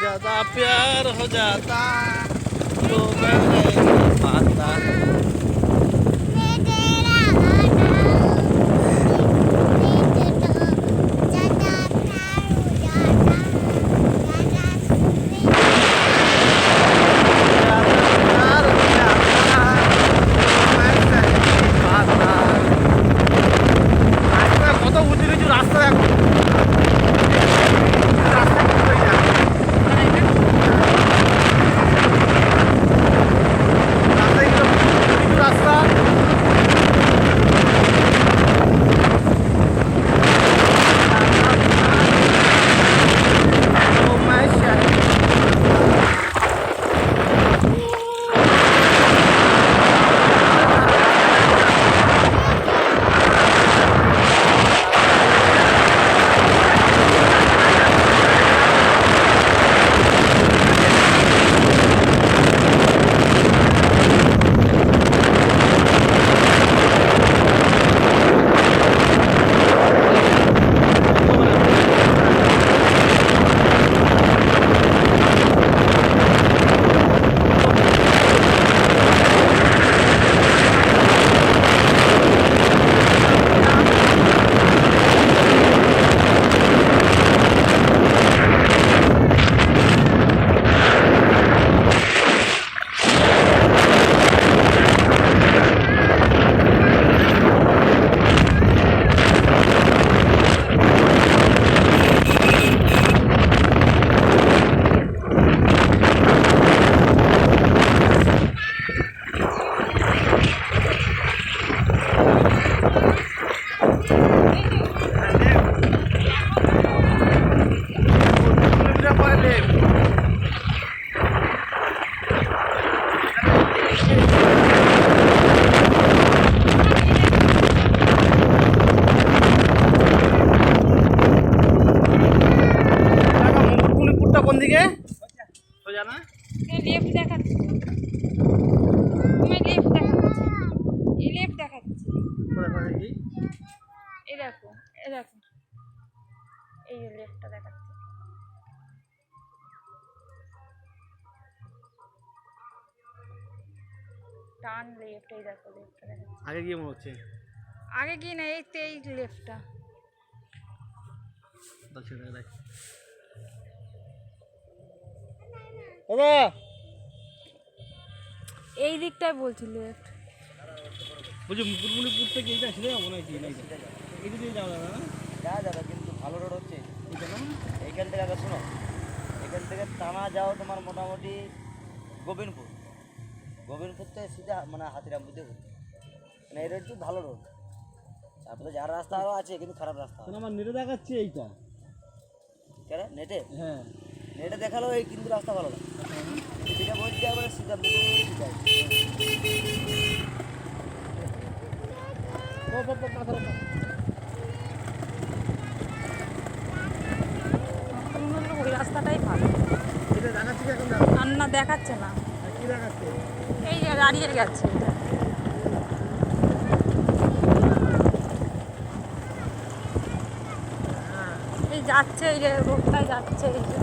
ज्यादा प्यार हो जाता तो मैं नहीं पाता। কত উঁচু নিচু রাস্তা দেখো। কোন দিকে সোজা না লেফট দেখাচ্ছি তুমি লেফট দেখাচ্ছি এই লেফট দেখাচ্ছি এই দেখো এই লেফটটা দেখাচ্ছি টার্ন লেফট এই দেখো লেফটটা দেখাচ্ছি আগে কি মনে হচ্ছে আগে কি না এই তো এই লেফটটা দেখ এই দিকটাই বলছি লেফট বলছি মুকুটমণিপুর থেকে এইটা ছিল মনে হয় কি না এই দিকে যাওয়া যাবে না যাওয়া যাবে কিন্তু ভালো রোড হচ্ছে এইখান থেকে আগে শোনো এখান থেকে টানা যাও তোমার মোটামুটি গোবিন্দপুর থেকে সিধা মানে হাতিরামপুর দিয়ে মানে এই রোডটি ভালো রোড তারপরে যার রাস্তা আরও আছে কিন্তু খারাপ রাস্তা আমার নেটে দেখাচ্ছে এইটা কেন নেটে হ্যাঁ নেটে দেখালো এই কিন্তু রাস্তা ভালো না সেটা বলছি একবারে সিধা ওই রাস্তাটাই ভালো না দেখাচ্ছে না এই যে দাঁড়িয়ে গেছে এই যাচ্ছে এই যে রোডটাই যাচ্ছে এই যে